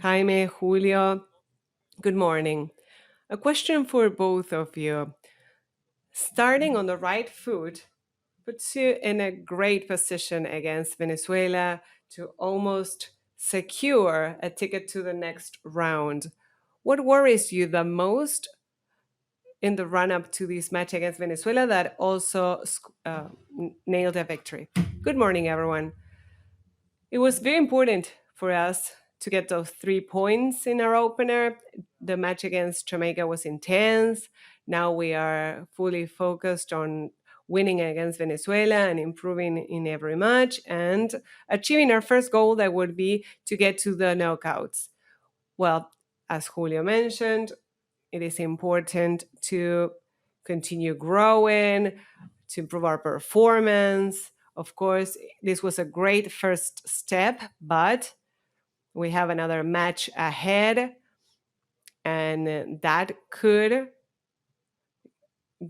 Jaime, Julio, good morning. A question for both of you. Starting on the right foot puts you in a great position against Venezuela to almost secure a ticket to the next round. What worries you the most in the run up to this match against Venezuela that also nailed a victory? Good morning, everyone. It was very important for us to get those 3 points in our opener. The match against Jamaica was intense. Now we are fully focused on winning against Venezuela and improving in every match and achieving our first goal that would be to get to the knockouts. Well, as Julio mentioned, it is important to continue growing, to improve our performance. Of course, this was a great first step, but we have another match ahead, and that could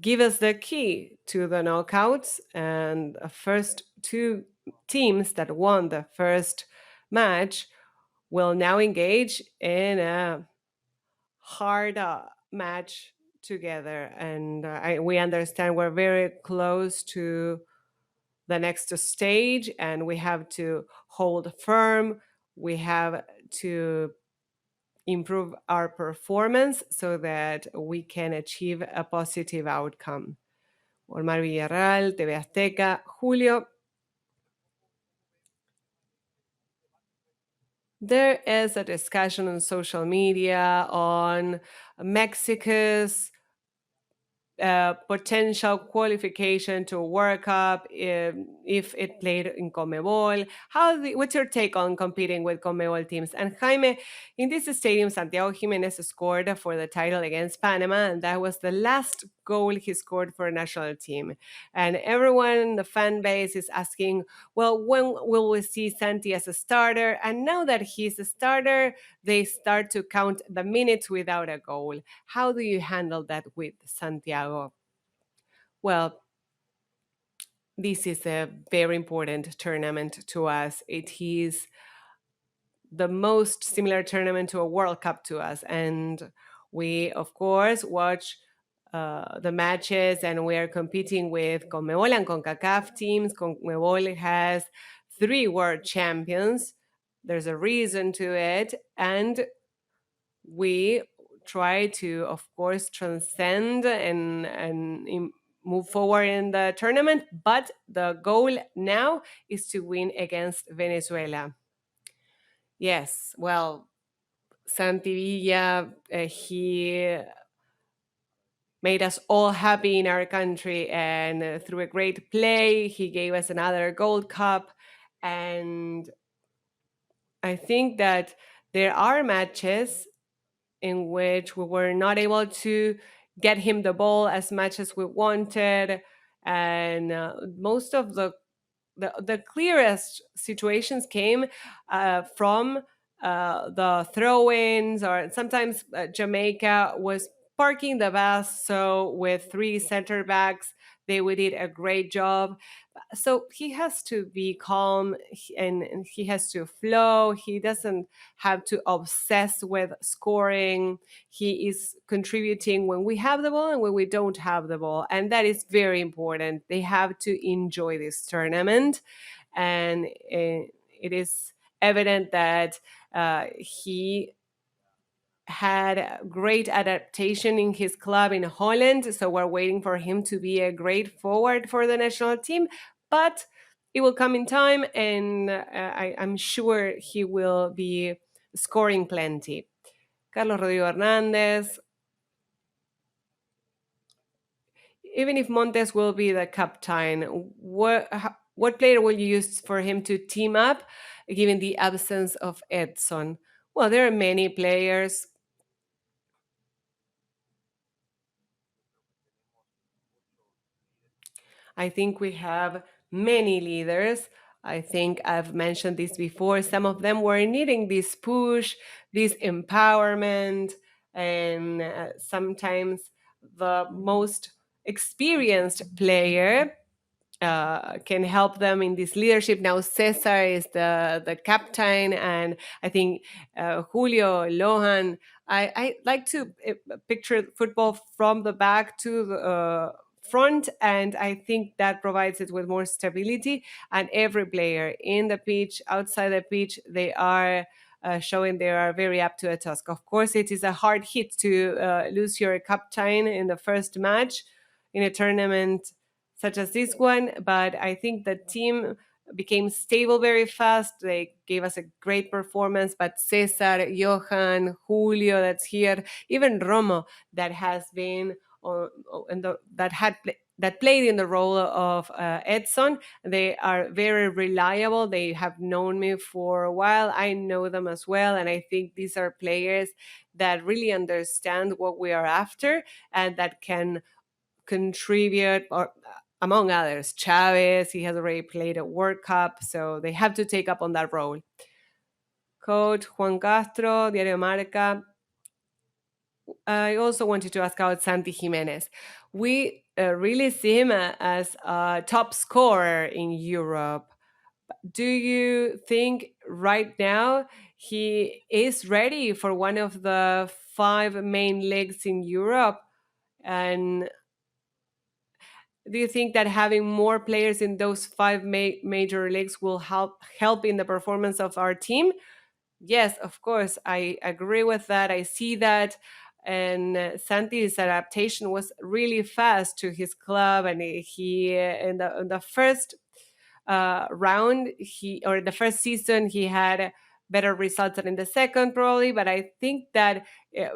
give us the key to the knockouts. And the first two teams that won the first match will now engage in a hard match together. And we understand we're very close to the next stage and we have to hold firm. We have to improve our performance so that we can achieve a positive outcome. Omar Villarreal, TV Azteca. Julio, there is a discussion on social media on Mexico's potential qualification to a World Cup if it played in CONMEBOL. What's your take on competing with CONMEBOL teams? And Jaime, in this stadium, Santiago Jimenez scored for the title against Panama, and that was the last goal he scored for a national team. And everyone, the fan base, is asking, well, when will we see Santi as a starter? And now that he's a starter, they start to count the minutes without a goal. How do you handle that with Santiago? Well, this is a very important tournament to us. It is the most similar tournament to a World Cup to us. And we, of course, watch the matches and we are competing with CONMEBOL and CONCACAF teams. CONMEBOL has 3 world champions. There's a reason to it. And we try to, of course, transcend and move forward in the tournament. But the goal now is to win against Venezuela. Yes, well, Santi Villa, he made us all happy in our country, and through a great play, he gave us another Gold Cup. And I think that there are matches in which we were not able to get him the ball as much as we wanted. And most of the clearest situations came from the throw-ins, or sometimes Jamaica was parking the bus. So with 3 center backs, they would did a great job. So he has to be calm and he has to flow. He doesn't have to obsess with scoring. He is contributing when we have the ball and when we don't have the ball. And that is very important. They have to enjoy this tournament. And it is evident that he had great adaptation in his club in Holland. So we're waiting for him to be a great forward for the national team. But it will come in time, and I'm sure he will be scoring plenty. Carlos Rodrigo Hernandez. Even if Montes will be the captain, what player will you use for him to team up, given the absence of Edson? Well, there are many players. I think we have many leaders. I think I've mentioned this before. Some of them were needing this push, this empowerment, and sometimes the most experienced player can help them in this leadership. Now Cesar is the captain, and I think Julio, Lohan. I like to picture football from the back to the front, and I think that provides it with more stability. And every player in the pitch, outside the pitch, they are showing they are very up to a task. Of course, it is a hard hit to lose your captain in the first match in a tournament such as this one, but I think the team became stable very fast. They gave us a great performance, but Cesar, Johan, Julio, that's here, even Romo, that has been on that that played in the role of Edson. They are very reliable. They have known me for a while. I know them as well, and I think these are players that really understand what we are after and that can contribute, or among others, Chavez, he has already played a World Cup, so they have to take up on that role. Coach Juan Castro, Diario Marca. I also wanted to ask about Santi Jimenez. We really see him as a top scorer in Europe. Do you think right now he is ready for one of the five main leagues in Europe? And do you think that having more players in those five major leagues will help in the performance of our team? Yes, of course, I agree with that. I see that, and Santi's adaptation was really fast to his club, and he in the first round, he or the first season he had better results than in the second, probably. But I think that uh,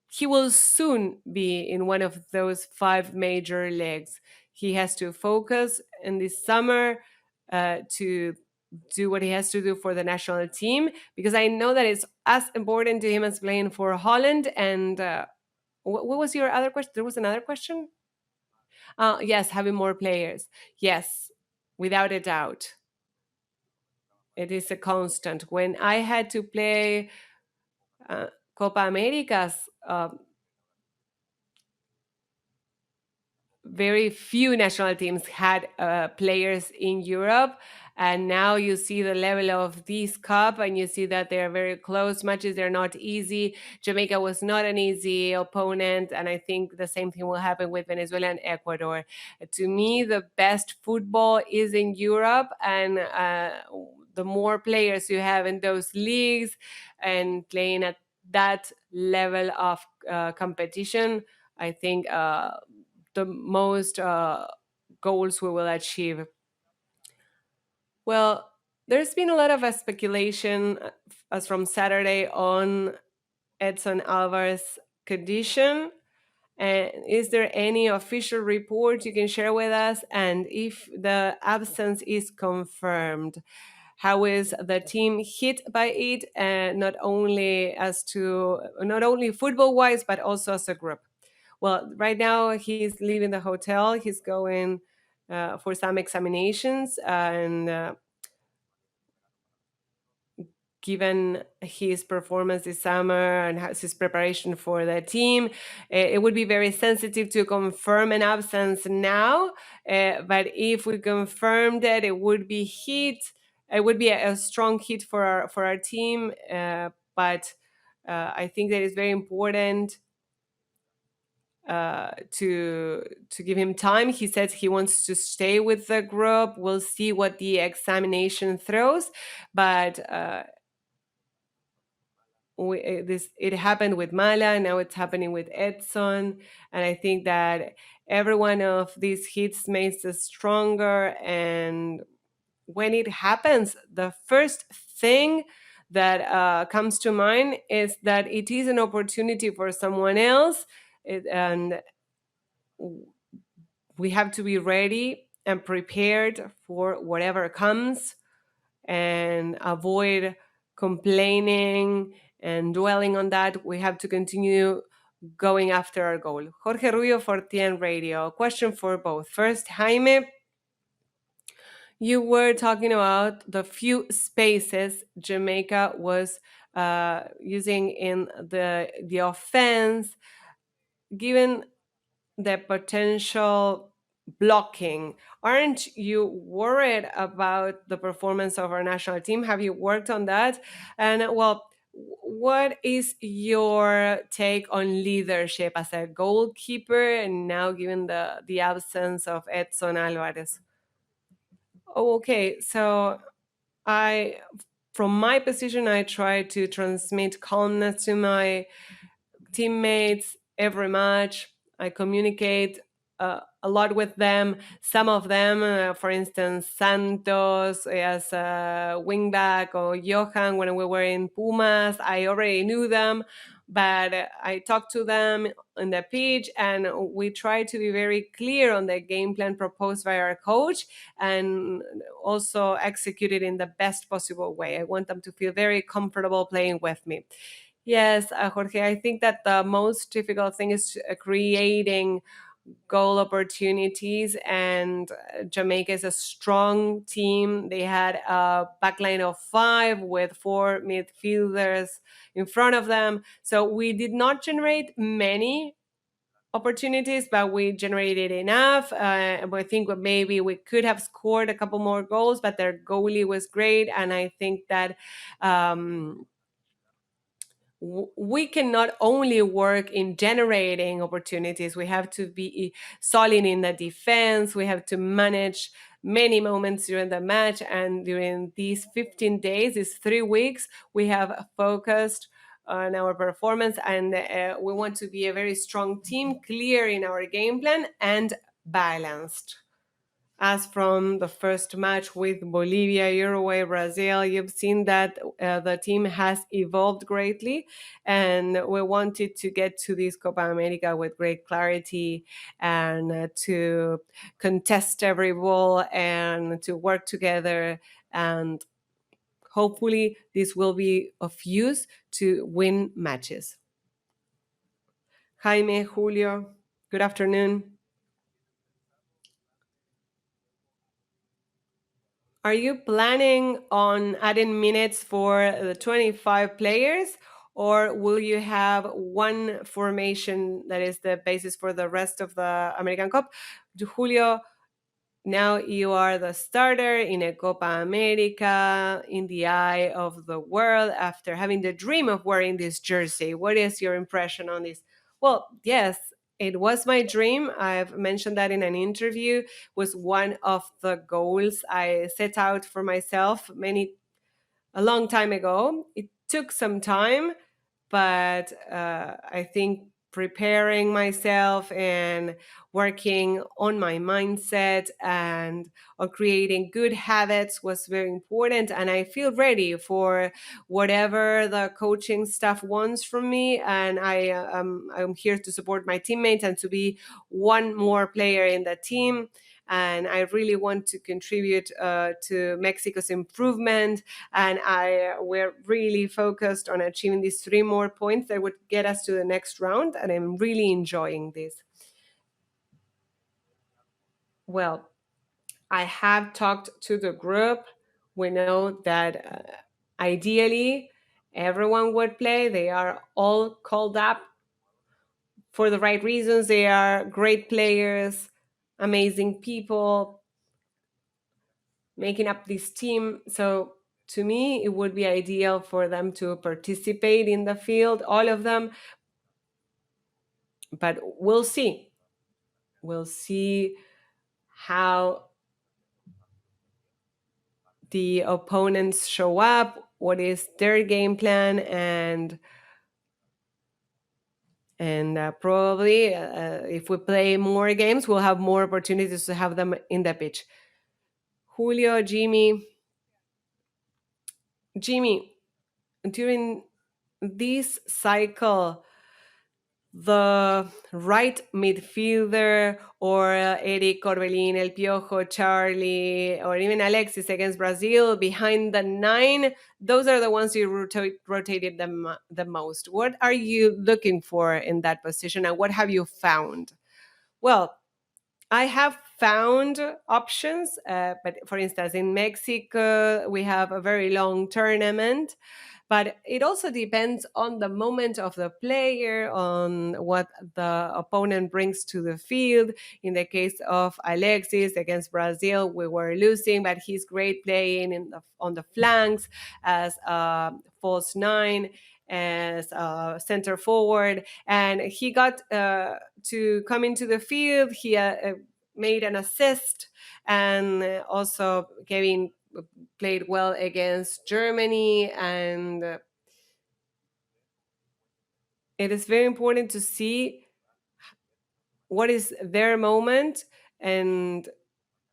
he will soon be in one of those five major leagues. He has to focus in this summer to do what he has to do for the national team, because I know that it's as important to him as playing for Holland. And what was your other question? There was another question. Yes, having more players. Yes, without a doubt. It is a constant. When I had to play Copa Americas, very few national teams had players in Europe. And now you see the level of this cup, and you see that they're very close matches. They're not easy. Jamaica was not an easy opponent. And I think the same thing will happen with Venezuela and Ecuador. To me, the best football is in Europe. And the more players you have in those leagues and playing at that level of competition, I think the most goals we will achieve. Well, there's been a lot of speculation as from Saturday on Edson Alvarez condition. And is there any official report you can share with us? And if the absence is confirmed, how is the team hit by it? And not only football wise, but also as a group. Well, right now he's leaving the hotel. He's going for some examinations, and given his performance this summer and his preparation for the team, it would be very sensitive to confirm an absence now. But if we confirm that, it would be hit. It would be a strong hit for our team. But I think that it's very important to give him time. He says he wants to stay with the group. We'll see what the examination throws, but it happened with Mala. Now it's happening with Edson, and I think that every one of these hits makes us stronger. And when it happens, the first thing that comes to mind is that it is an opportunity for someone else. And we have to be ready and prepared for whatever comes, and avoid complaining and dwelling on that. We have to continue going after our goal. Jorge Rubio for TN Radio. Question for both. First, Jaime, you were talking about the few spaces Jamaica was using in the offense, given the potential blocking. Aren't you worried about the performance of our national team? Have you worked on that? And well, what is your take on leadership as a goalkeeper, and now given the absence of Edson Alvarez? Oh, okay. So I, from my position, I try to transmit calmness to my teammates every match. I communicate a lot with them. Some of them, for instance, Santos as a wingback, or Johan when we were in Pumas, I already knew them, but I talked to them on the pitch, and we try to be very clear on the game plan proposed by our coach, and also execute it in the best possible way. I want them to feel very comfortable playing with me. Yes, Jorge, I think that the most difficult thing is creating goal opportunities. And Jamaica is a strong team. They had a backline of five with four midfielders in front of them. So we did not generate many opportunities, but we generated enough. I think maybe we could have scored a couple more goals, but their goalie was great. And I think that. We can not only work in generating opportunities, we have to be solid in the defense. We have to manage many moments during the match. And during these 15 days, these 3 weeks, we have focused on our performance, and we want to be a very strong team, clear in our game plan, and balanced. As from the first match with Bolivia, Uruguay, Brazil, you've seen that the team has evolved greatly, and we wanted to get to this Copa America with great clarity, and to contest every ball and to work together. And hopefully, this will be of use to win matches. Jaime, Julio, good afternoon. Are you planning on adding minutes for the 25 players, or will you have one formation that is the basis for the rest of the American Cup? Julio, now you are the starter in a Copa America in the eye of the world after having the dream of wearing this jersey. What is your impression on this? Well, yes, it was my dream. I've mentioned that in an interview. Was one of the goals I set out for myself a long time ago. It took some time, but I think preparing myself and working on my mindset and on creating good habits was very important. And I feel ready for whatever the coaching staff wants from me. And I'm here to support my teammates and to be one more player in the team. And I really want to contribute to Mexico's improvement. And we're really focused on achieving these three more points that would get us to the next round. And I'm really enjoying this. Well, I have talked to the group. We know that ideally everyone would play. They are all called up for the right reasons. They are great players, amazing people making up this team. So to me, it would be ideal for them to participate in the field, all of them. But we'll see. We'll see how the opponents show up, what is their game plan, and probably if we play more games, we'll have more opportunities to have them in the pitch. Julio, Jimmy, during this cycle, the right midfielder, or Eric Corbelin, El Piojo, Charlie, or even Alexis against Brazil behind the nine, those are the ones you rotated the most. What are you looking for in that position, and what have you found? Well, I have found options, but for instance, in Mexico, we have a very long tournament. But it also depends on the moment of the player, on what the opponent brings to the field. In the case of Alexis against Brazil, we were losing, but he's great playing on the flanks as a false nine, as a center forward, and he got to come into the field. He made an assist, and also Kevin played well against Germany. And it is very important to see what is their moment, and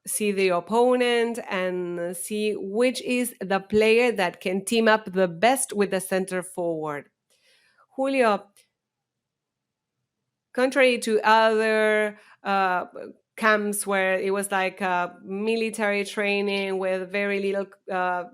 see the opponent, and see which is the player that can team up the best with the center forward. Julio, contrary to other camps where it was like military training with very little uh,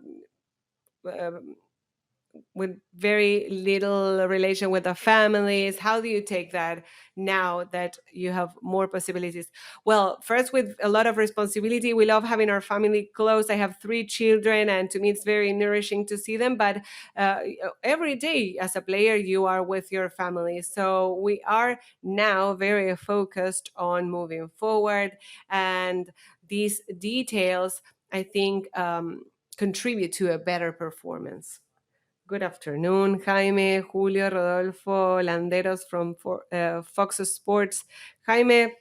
with very little relation with the families. How do you take that now that you have more possibilities? Well, first, with a lot of responsibility. We love having our family close. I have three children, and to me it's very nourishing to see them. But uh, every day as a player, you are with your family. So we are now very focused on moving forward, and these details, I think, contribute to a better performance. Good afternoon, Jaime, Julio, Rodolfo, Landeros from Fox Sports. Jaime,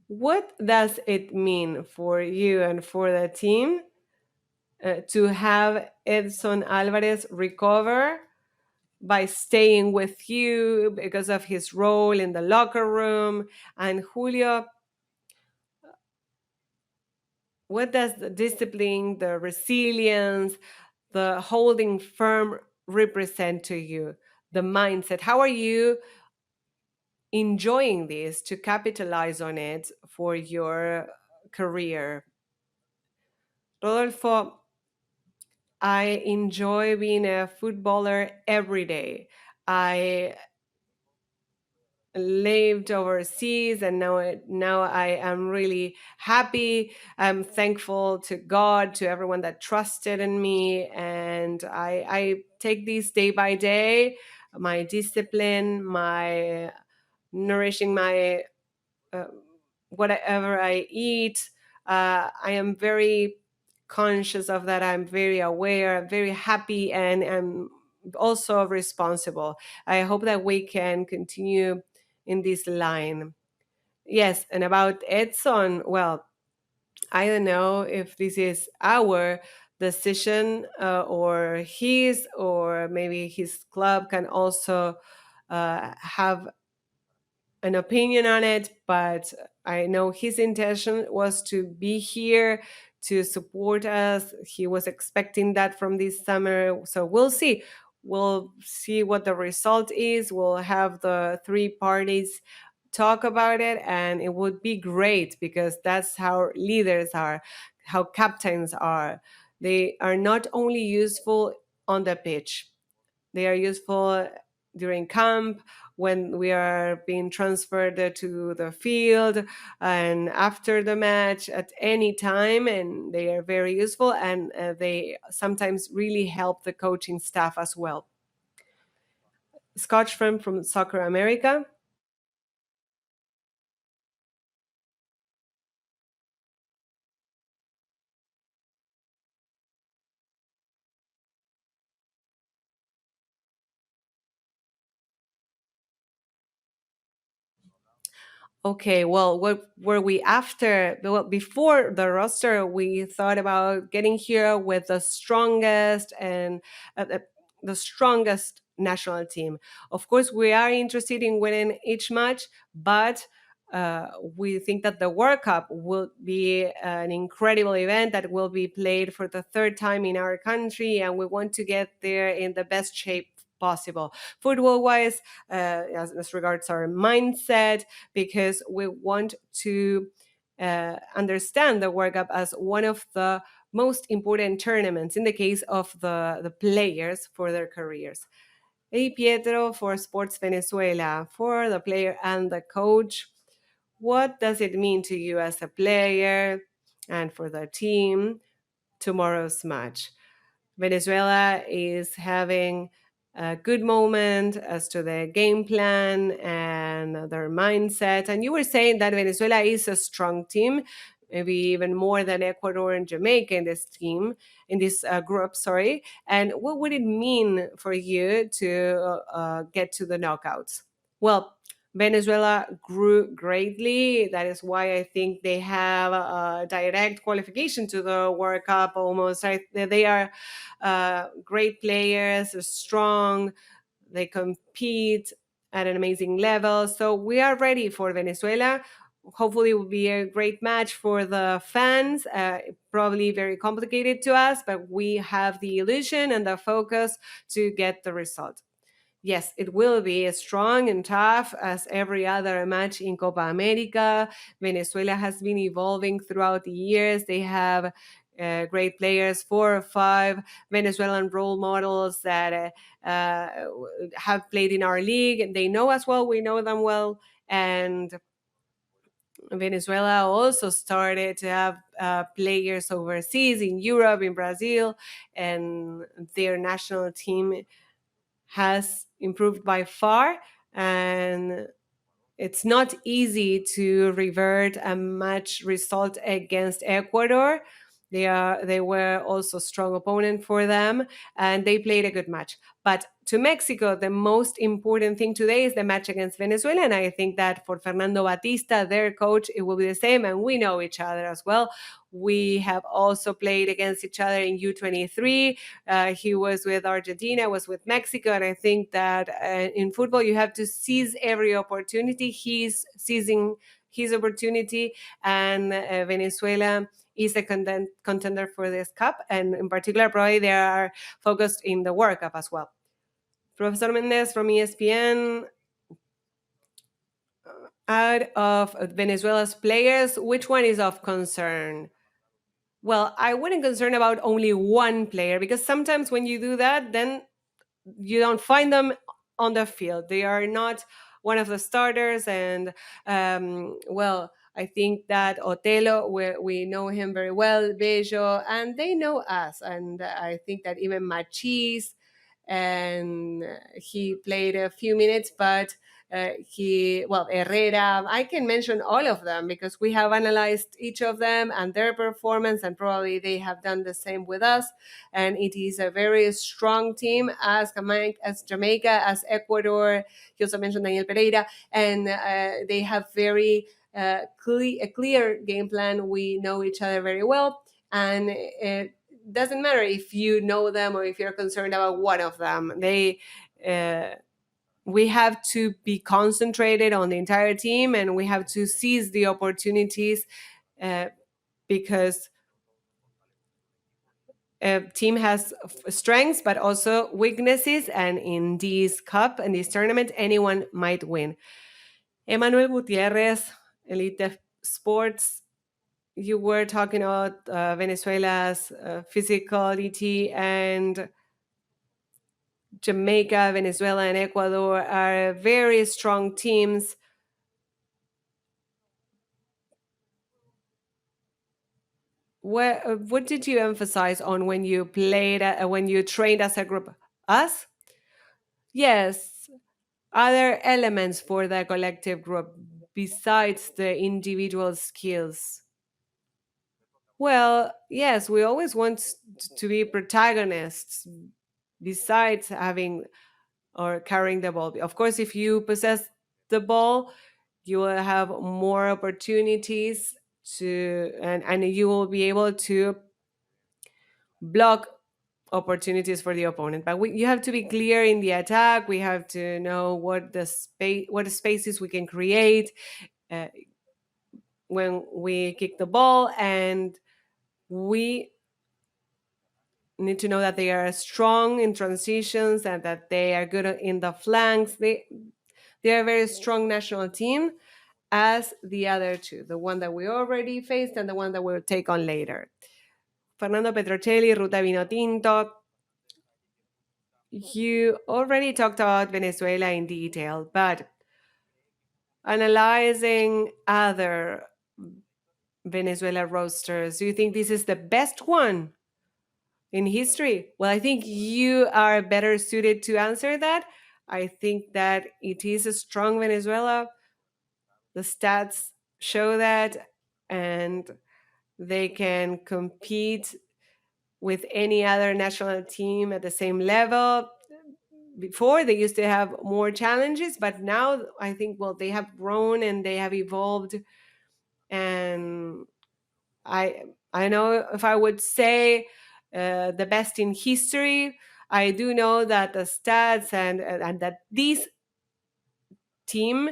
what does it mean for you and for the team to have Edson Alvarez recover by staying with you because of his role in the locker room? And Julio, what does the discipline, the resilience, the holding firm represent to you? The mindset. How are you enjoying this to capitalize on it for your career? Rodolfo, I enjoy being a footballer every day. I lived overseas, and now I am really happy. I'm thankful to God, to everyone that trusted in me, and I take this day by day, my discipline, my nourishing my uh, whatever I eat. I am very conscious of that. I'm very aware, very happy, and am also responsible. I hope that we can continue in this line. Yes, and about Edson, well, I don't know if this is our decision or his, or maybe his club can also have an opinion on it, but I know his intention was to be here to support us. He was expecting that from this summer. So we'll see. We'll see what the result is. We'll have the three parties talk about it, and it would be great because that's how leaders are, how captains are. They are not only useful on the pitch, they are useful during camp, when we are being transferred to the field, and after the match, at any time. And they are very useful, and they sometimes really help the coaching staff as well. Scotch from Soccer America. Okay, well, what were we after? Well, before the roster, we thought about getting here with the strongest and the strongest national team. Of course, we are interested in winning each match, but we think that the World Cup will be an incredible event that will be played for the third time in our country, and we want to get there in the best shape possible, football wise, as regards our mindset, because we want to understand the World Cup as one of the most important tournaments in the case of the players for their careers. Hey Pietro for Sports Venezuela, for the player and the coach, what does it mean to you as a player and for the team tomorrow's match? Venezuela is having a good moment as to the game plan and their mindset. And you were saying that Venezuela is a strong team, maybe even more than Ecuador and Jamaica in this team, in this group, sorry. And what would it mean for you to get to the knockouts? Well, Venezuela grew greatly. That is why I think they have a direct qualification to the World Cup almost. They are great players, strong, they compete at an amazing level. So we are ready for Venezuela. Hopefully, it will be a great match for the fans. Probably very complicated to us, but we have the illusion and the focus to get the result. Yes, it will be as strong and tough as every other match in Copa America. Venezuela has been evolving throughout the years. They have great players, 4 or 5 Venezuelan role models that have played in our league. They know us well, we know them well. And Venezuela also started to have players overseas in Europe, in Brazil, and their national team has improved by far, and it's not easy to revert a match result against Ecuador. They were also a strong opponent for them, and they played a good match. But to Mexico, the most important thing today is the match against Venezuela, and I think that for Fernando Batista, their coach, it will be the same, and we know each other as well. We have also played against each other in U23. He was with Argentina, was with Mexico, and I think that in football you have to seize every opportunity. He's seizing his opportunity, and Venezuela is a contender for this cup, and in particular, probably they are focused in the World Cup as well. Professor Mendez from ESPN. Out of Venezuela's players, which one is of concern? Well, I wouldn't concern about only one player because sometimes when you do that, then you don't find them on the field. They are not one of the starters. And well, I think that Otelo, we know him very well, Bejo, and they know us. And I think that even Machis, and he played a few minutes, but Herrera, I can mention all of them because we have analyzed each of them and their performance, and probably they have done the same with us. And it is a very strong team as Jamaica, as Ecuador. He also mentioned Daniel Pereira, and they have very a clear game plan. We know each other very well, and it doesn't matter if you know them or if you're concerned about one of them. We have to be concentrated on the entire team, and we have to seize the opportunities uh, because a team has strengths but also weaknesses, and in this cup and this tournament anyone might win. Emmanuel Gutierrez, Elite Sports, you were talking about Venezuela's physicality, and Jamaica, Venezuela, and Ecuador are very strong teams. What did you emphasize on when you played, when you trained as a group? Us? Yes. Other elements for the collective group besides the individual skills? Well, yes, we always want to be protagonists besides having or carrying the ball. Of course, if you possess the ball, you will have more opportunities and you will be able to block opportunities for the opponent. But you have to be clear in the attack. We have to know what spaces we can create uh, when we kick the ball, and we need to know that they are strong in transitions and that they are good in the flanks. They are a very strong national team, as the other two, the one that we already faced and the one that we'll take on later. Fernando Petrocelli, Ruta Vinotinto. You already talked about Venezuela in detail, but analyzing other Venezuela roasters, do you think this is the best one? in history? Well, I think you are better suited to answer that. I think that it is a strong Venezuela. The stats show that, and they can compete with any other national team at the same level. Before they used to have more challenges, but now I think, well, they have grown and they have evolved. And I know if I would say the best in history, I do know that the stats and that this team,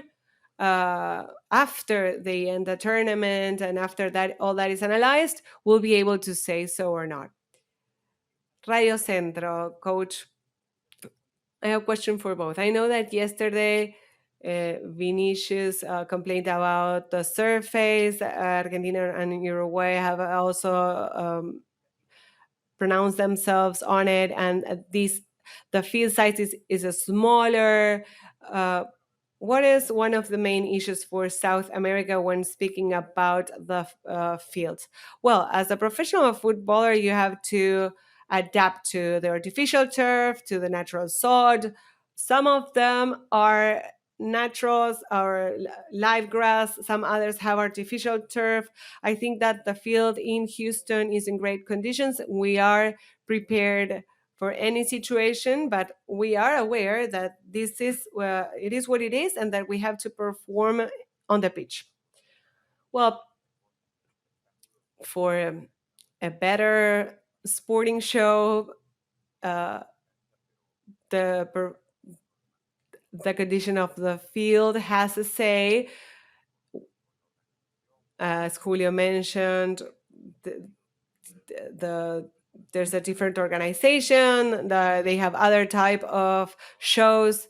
after they end the tournament and after that all that is analyzed, will be able to say so or not. Radio Centro, coach, I have a question for both. I know that yesterday Vinicius complained about the surface. Argentina and Uruguay have also pronounced themselves on it, and the field size is a smaller. Uh, what is one of the main issues for South America when speaking about the fields? Well, as a professional footballer, you have to adapt to the artificial turf, to the natural sod. Some of them are naturals or live grass, some others have artificial turf. I think that the field in Houston is in great conditions. We are prepared for any situation, but we are aware that this is it is what it is, and that we have to perform on the pitch. Well, for a better sporting show, uh, the the condition of the field has a say. As Julio mentioned, the, the there's a different organization. They have other type of shows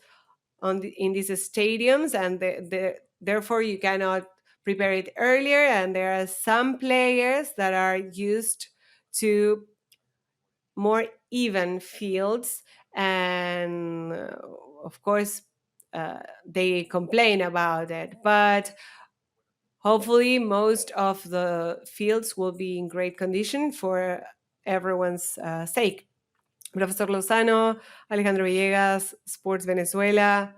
in these stadiums, and therefore you cannot prepare it earlier. And there are some players that are used to more even fields, and of course they complain about it, but hopefully most of the fields will be in great condition for everyone's sake. Professor Lozano, Alejandro Villegas, Sports Venezuela,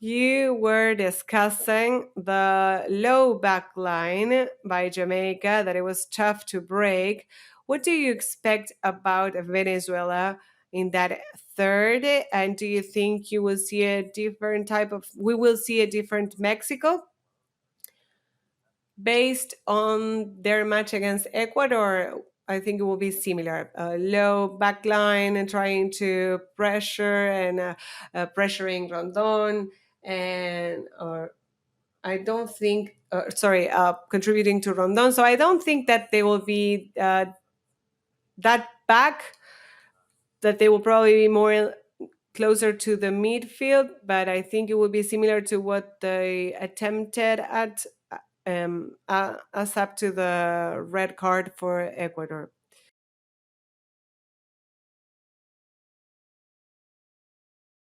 you were discussing the low back line by Jamaica, that it was tough to break. What do you expect about Venezuela in that third? And do you think you will see we will see a different Mexico based on their match against Ecuador? I think it will be similar. Low back line and trying to pressure and pressuring Rondon, and or I don't think, sorry, contributing to Rondon. So I don't think that they will be that back, that they will probably be more closer to the midfield, but I think it will be similar to what they attempted at us up to the red card for Ecuador.